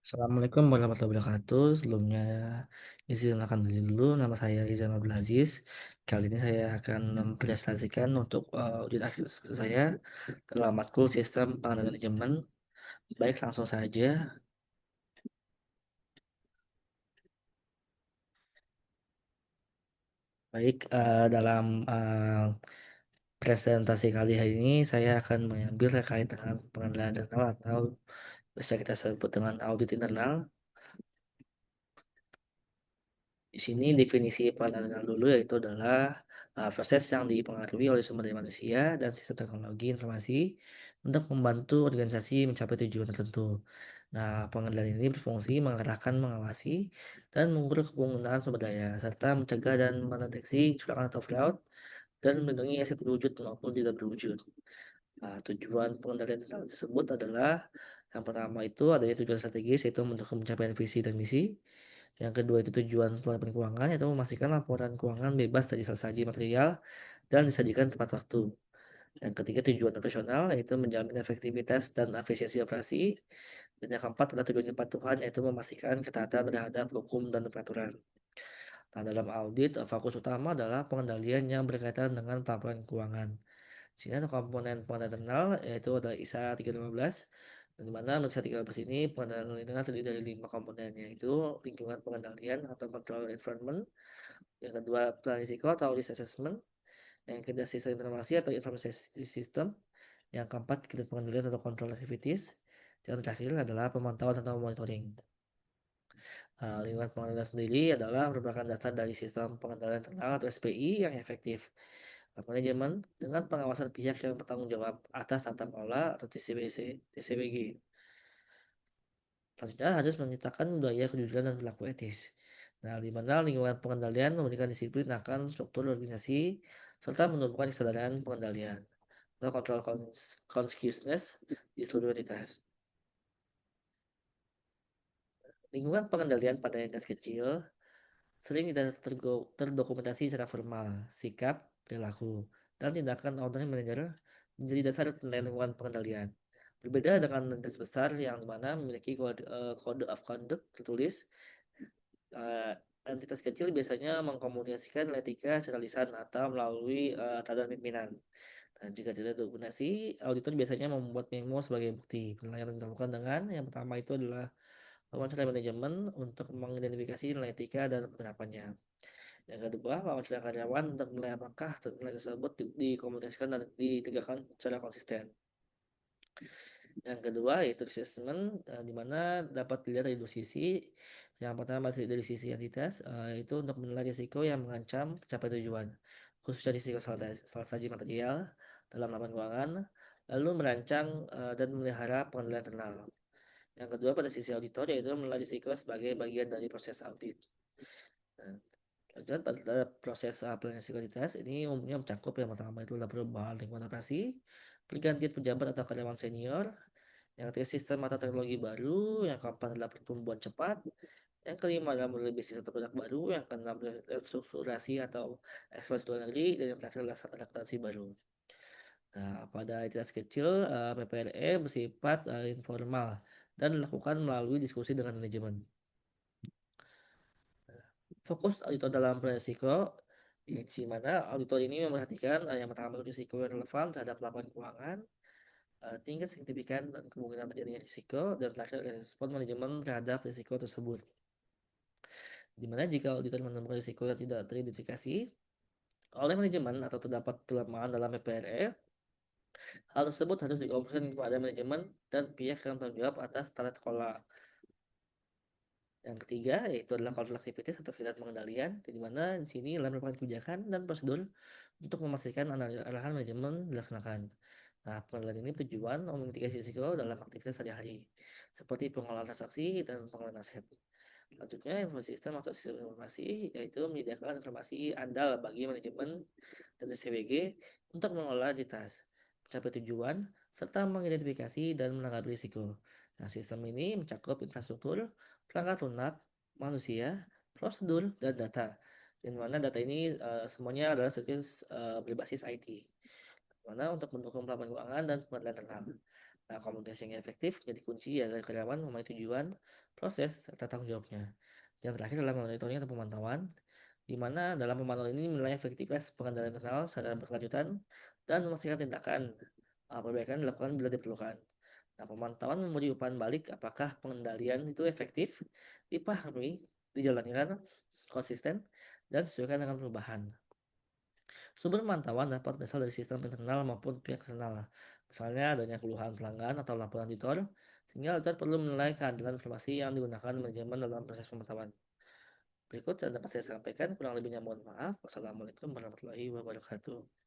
Assalamualaikum warahmatullahi wabarakatuh. Sebelumnya izin kenalkan diri dulu, nama saya Rizal Abdul Aziz. Kali ini saya akan mempresentasikan untuk ujian akhir saya dalam matkul Sistem Pengendalian Manajemen. Baik, langsung saja. Baik, dalam presentasi kali ini saya akan mengambil terkait dengan pengendalian internal atau bisa kita sebut dengan audit internal. Di sini definisi pengendalian dulu yaitu adalah proses yang dipengaruhi oleh sumber daya manusia dan sistem teknologi informasi untuk membantu organisasi mencapai tujuan tertentu. Nah, pengendalian ini berfungsi mengarahkan, mengawasi, dan mengukur penggunaan sumber daya, serta mencegah dan mendeteksi kecurangan atau fraud, dan melindungi aset berwujud maupun tidak berwujud. Nah, tujuan pengendalian tersebut adalah yang pertama itu adanya tujuan strategis yaitu mendukung pencapaian visi dan misi. Yang kedua itu tujuan pelaporan keuangan yaitu memastikan laporan keuangan bebas dari saji material dan disajikan tepat waktu. Yang ketiga tujuan operasional yaitu menjamin efektivitas dan efisiensi operasi. Dan yang keempat adalah tujuan kepatuhan yaitu memastikan ketaatan terhadap hukum dan peraturan. Nah, dalam audit, fokus utama adalah pengendalian yang berkaitan dengan pelaporan keuangan. Sini ada komponen pengendalian internal yaitu ada ISA 315 di mana menurut ISA 315 ini pengendalian internal terdiri dari 5 komponen yaitu lingkungan pengendalian atau control environment, yang kedua plan risiko atau risk assessment, yang ketiga sistem informasi atau informasi system, yang keempat kredit pengendalian atau control activities, yang terakhir adalah pemantauan atau monitoring. Lingkungan pengendalian sendiri adalah merupakan dasar dari sistem pengendalian internal atau SPI yang efektif. Manajemen dengan pengawasan pihak yang bertanggung jawab atas tata kelola atau TCBG. Selanjutnya harus menciptakan budaya kejujuran dan perilaku etis. Nah, di mana lingkungan pengendalian memberikan disiplin akan struktur organisasi serta menumbuhkan kesadaran pengendalian atau control consciousness di seluruh entitas. Lingkungan pengendalian pada entitas kecil sering tidak terdokumentasi secara formal, sikap, perilaku, dan tindakan owner manager menjadi dasar penilaian lingkungan pengendalian. Berbeda dengan entitas besar yang mana memiliki kode of conduct tertulis, eh, entitas kecil biasanya mengkomunikasikan etika secara lisan atau melalui tanda pimpinan. Dan jika tidak dokumentasi, auditor biasanya membuat memo sebagai bukti. Penilaian yang dilakukan dengan yang pertama itu adalah wawancara manajemen untuk mengidentifikasi nilai etika dan penerapannya. Yang kedua, wawancara karyawan untuk menilai apakah nilai tersebut dikomunikasikan dan ditegakkan secara konsisten. Yang kedua yaitu assessment, di mana dapat dilihat dari dua sisi. Yang pertama dari sisi entitas, itu untuk menilai risiko yang mengancam pencapaian tujuan, khususnya risiko salah saji material dalam laporan keuangan, lalu merancang dan memelihara pengendalian internal. Yang kedua pada sisi auditor yaitu menilai risiko sebagai bagian dari proses audit. Nah, lanjut pada proses pelaksanaan sekuritas ini umumnya mencakup yang pertama itu adalah perubahan lingkungan operasi, pergantian pejabat atau karyawan senior, yang ketiga sistem atau teknologi baru, yang keempat adalah pertumbuhan cepat, yang kelima adalah mulai bisnis atau produk baru, yang keenam adalah restrukturasi atau ekspansi luar negeri, dan yang terakhir adalah adaptasi baru. Nah, pada entitas kecil, PPRE bersifat informal dan dilakukan melalui diskusi dengan manajemen. Fokus auditor dalam risiko, di mana auditor ini memperhatikan yang pertama risiko yang relevan terhadap laporan keuangan, tingkat signifikan dan kemungkinan terjadinya risiko, dan terakhir respon manajemen terhadap risiko tersebut. Di mana jika auditor menemukan risiko yang tidak teridentifikasi oleh manajemen atau terdapat kelemahan dalam PPRE, hal tersebut harus dikomunikasikan kepada manajemen dan pihak yang tanggung jawab atas tata kelola. Yang ketiga yaitu adalah control activities atau kegiatan pengendalian, di mana di sini adalah merupakan kebijakan dan prosedur untuk memastikan arahan manajemen dilaksanakan. Nah, pengendalian ini tujuan memitigasi risiko dalam aktivitas sehari-hari, seperti pengelolaan transaksi dan pengelolaan aset. Selanjutnya, informasi sistem atau sistem informasi, yaitu menyediakan informasi andal bagi manajemen dan CWG untuk mengelola entitas, mencapai tujuan, serta mengidentifikasi dan menanggapi risiko. Nah, sistem ini mencakup infrastruktur, perangkat lunak, manusia, prosedur, dan data. Di mana data ini semuanya adalah berbasis IT. Mana untuk mendukung pelaporan keuangan dan pengendalian internal. Nah, komunikasi yang efektif jadi kunci agar karyawan memahami tujuan, proses, serta tanggung jawabnya. Yang terakhir adalah monitoring atau pemantauan, di mana dalam pemantauan ini menilai efektivitas pengendalian internal secara berkelanjutan dan memastikan tindakan perbaikan dilakukan bila diperlukan. Nah, pemantauan memberi umpan balik apakah pengendalian itu efektif, dipahami, dijalankan, konsisten, dan sesuaikan dengan perubahan. Sumber pemantauan dapat berasal dari sistem internal maupun pihak eksternal. Misalnya adanya keluhan pelanggan atau laporan auditor, sehingga auditor perlu menilai keadilan informasi yang digunakan manajemen dalam proses pemantauan. Berikut yang dapat saya sampaikan, kurang lebihnya mohon maaf. Wassalamualaikum warahmatullahi wabarakatuh.